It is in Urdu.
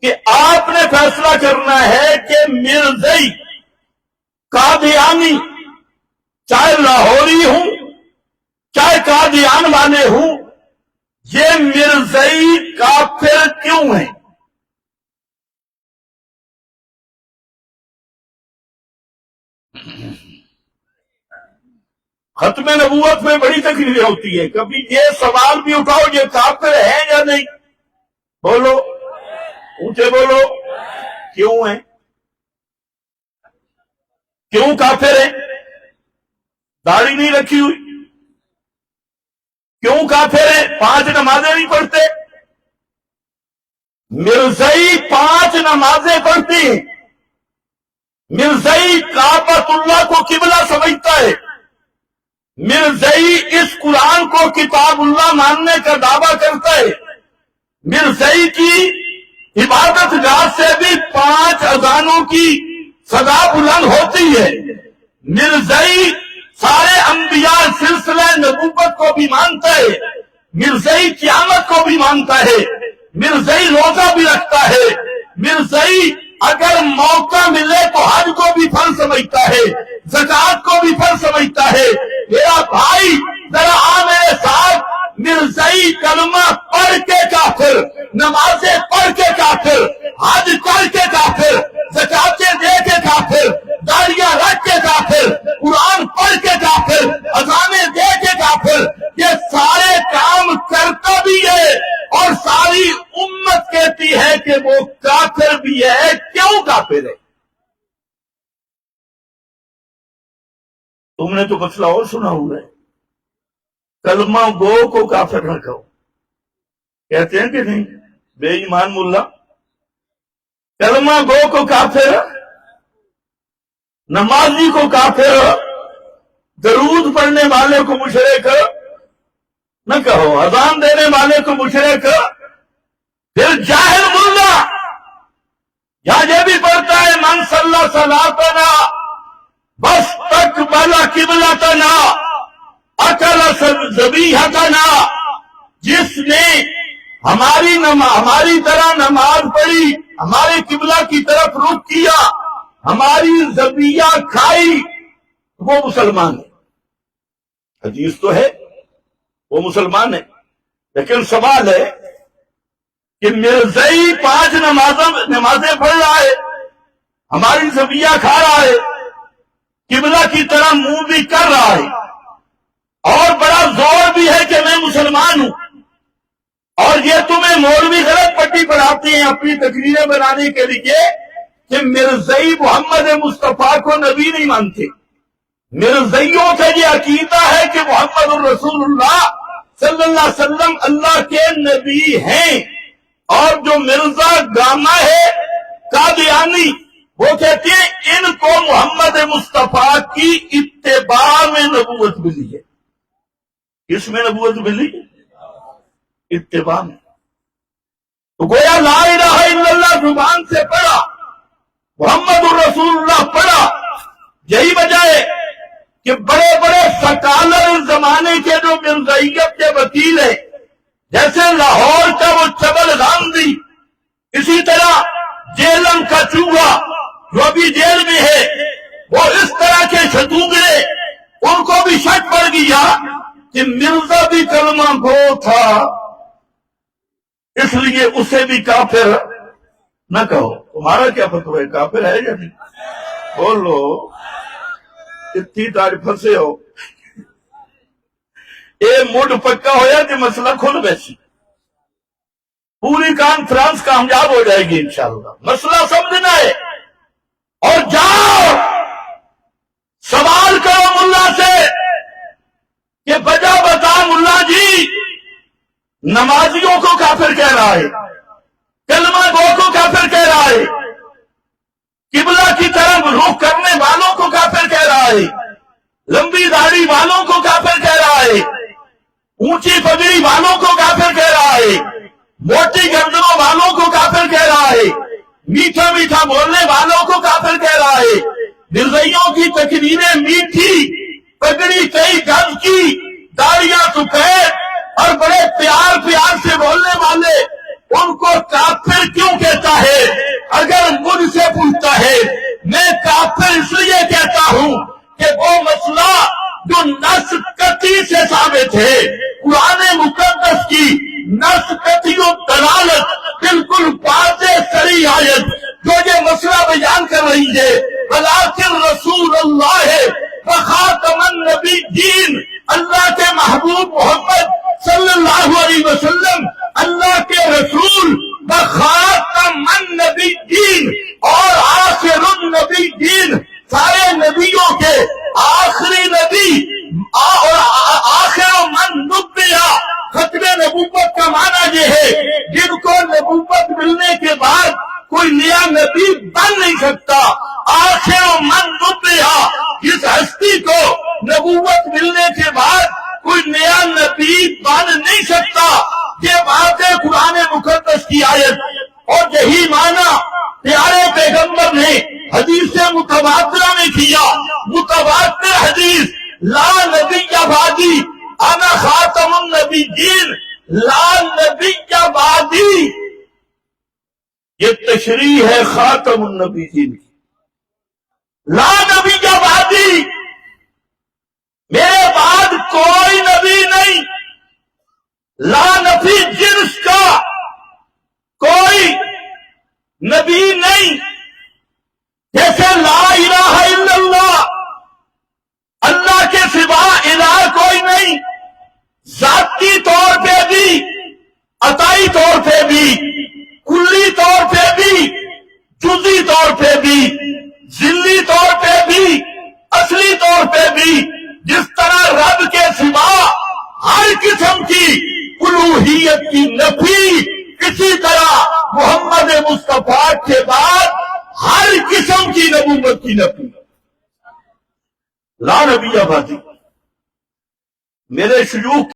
کہ آپ نے فیصلہ کرنا ہے کہ مرزئی قادیانی چاہے لاہوری ہوں چاہے قادیان والے ہوں، یہ مرزئی کافر کیوں ہیں؟ ختم نبوت میں بڑی تقریریں ہوتی ہے، کبھی یہ سوال بھی اٹھاؤ یہ کافر ہے یا نہیں؟ بولو، اونچے بولو، کیوں ہیں؟ کیوں کافر ہیں؟ داڑھی نہیں رکھی ہوئی؟ کیوں کافر ہیں؟ 5 نمازیں نہیں پڑھتے؟ مرزئی 5 نمازیں پڑھتی ہیں، مرزئی کعبۃ اللہ کو قبلہ سمجھتا ہے، مرزئی اس قرآن کو کتاب اللہ ماننے کا دعویٰ کرتا ہے، مرزئی کی عبادت گاہ سے بھی 5 اذانوں کی صدا بلند ہوتی ہے، مرزئی سارے انبیاء سلسلہ نبوت کو بھی مانتا ہے، مرزئی قیامت کو بھی مانتا ہے، مرزئی روزہ بھی رکھتا ہے، مرزئی اگر موقع ملے تو حج کو بھی فرض سمجھتا ہے، زکوٰۃ کو بھی فرض سمجھتا ہے۔ میرا بھائی ذرا آ میرے ساتھ، مرزئی کلمہ پڑھ کے کافر، نمازیں پڑھ کے کافر، حج کر کے کافر، زکاتیں دے کے کافر، داڑیاں رکھ کے کافر، قرآن پڑھ کے کافر، اذانیں دے کے کافر، یہ سارے کام کرتا بھی ہے اور ساری امت کہتی ہے کہ وہ کافر بھی ہے۔ کیوں کافر ہے؟ تم نے تو مسئلہ اور سنا ہوا ہے، کلمہ گو کو کافر نہ کہو، کہتے ہیں کہ نہیں؟ بے ایمان ملا کلمہ گو کو کافر، نمازی کو کافر، درود پڑھنے والے کو مشرک نہ کہو، اذان دینے والے کو مشرک۔ پھر جاہل ملا یہاں یہ بھی پڑھتا ہے من صلی صلاتنا بس تقبل قبلتنا اکل ذبیحتنا، جس نے ہماری طرح نماز پڑھی، ہمارے قبلہ کی طرف رخ کیا، ہماری ذبیحہ کھائی، وہ مسلمان ہے۔ حدیث تو ہے وہ مسلمان ہے، لیکن سوال ہے کہ مرزئی 5 نمازیں پڑھ رہا ہے، ہماری ذبیحہ کھا رہا ہے، قبلہ کی طرح منہ بھی کر رہا ہے، اور بڑا زور بھی ہے کہ میں مسلمان ہوں، اور یہ تمہیں مولوی غلط پٹی پڑھاتے ہیں اپنی تقریریں بنانے کے لیے کہ مرزئی محمد مصطفیٰ کو نبی نہیں مانتے۔ مرزئیوں کا یہ عقیدہ ہے کہ محمد الرسول اللہ صلی اللہ علیہ وسلم اللہ کے نبی ہیں، اور جو مرزا گاما ہے قادیانی، وہ کہتے ہیں ان کو محمد مصطفیٰ کی اتباع میں نبوت ملی ہے۔ کس میں نبوت ملی؟ اتباع میں۔ تو گویا لا الہ الا اللہ زبان سے پڑھا، محمد الرسول اللہ پڑھا، یہی وجہ ہے کہ بڑے بڑے سکالر زمانے کے جو مرزائیت کے وکیل ہیں، جیسے لاہور کا وہ چبل غامدی، اسی طرح جیلم کا چوہا جو ابھی جیل میں ہے، وہ اس طرح کے شتوگرے، ان کو بھی شک پڑ گیا کہ مرزا بھی کلمہ گو تھا، اس لیے اسے بھی کافر نہ کہو۔ تمہارا کیا فتویٰ ہے، کافر ہے یا نہیں؟ بولو، اتنی تاج پھنسے ہو، اے موڈ پکا ہویا کہ مسئلہ کھل بیسی، پوری کانفرنس کامیاب ہو جائے گی انشاءاللہ۔ مسئلہ سمجھنا ہے، اور جاؤ سوال کرو ملا سے کہ وجہ بتا ملا جی، نمازیوں کو کافر کہہ رہا ہے، کلمہ گو کو کافر کہہ رہا ہے، قبلہ کی طرف رخ کرنے والوں کو کافر کہہ رہا ہے، لمبی داڑھی والوں کو کافر کہہ رہا ہے، اونچی پگڑی والوں کو کافر کہہ رہا ہے، موٹی گردنوں والوں کو کافر کہہ رہا ہے، میٹھا میٹھا بولنے والوں کو کافر کہہ رہا ہے۔ مرزائیوں کی تقریریں میٹھی، پگڑی کئی گز کی، داڑیاں سفید اور بڑے پیار سے بولنے والے، ان کو کافر کیوں کہتا ہے؟ پھر اس لیے کہتا ہوں کہ وہ مسئلہ جو نص قطعی سے ثابت ہے، قرآن مقدس کی نص قطعی و دلالت بالکل واضح صریح آیت جو یہ مسئلہ بیان کر رہی ہے، ولکن رسول اللہ وخاتم النبیین، اللہ کے محبوب محمد صلی اللہ علیہ وسلم اللہ کے رسول وخاتم النبیین اور آخر النبیین، سارے نبیوں کے آخری نبی اور آخر من نبیا، ختم نبوت کا معنی یہ ہے جن کو نبوت ملنے کے بعد کوئی نیا نبی بن نہیں سکتا۔ آخر من نبیا، جس ہستی کو نبوت ملنے کے بعد کوئی نیا نبی بن نہیں سکتا، یہ بات ہے قرآن مقدس کی آیت۔ اور یہی معنی پیارے پیغمبر نے حدیث متواترہ میں کیا۔ متواتر حدیث، لا نبی بعدی انا خاتم النبیین، لا نبی بعدی، یہ تشریح ہے خاتم النبیین کی۔ لا نبی بعدی، میرے بعد کوئی نبی نہیں۔ لا نفی جنس کا کوئی نبی نہیں، جیسے لا الہ الا اللہ، اللہ کے سوا الہ کوئی نہیں، ذاتی طور پہ بھی، عطائی طور پہ بھی، کلی طور پہ بھی، جزئی طور پہ بھی، ذلی طور پہ بھی، اصلی طور پہ بھی۔ جس طرح رب کے سوا ہر قسم کی الوہیت کی نفی، کسی طرح محمد مصطفیٰ کے بعد ہر قسم کی نبوت کی نفی۔ لا نبی بعدی، میرے شیوخ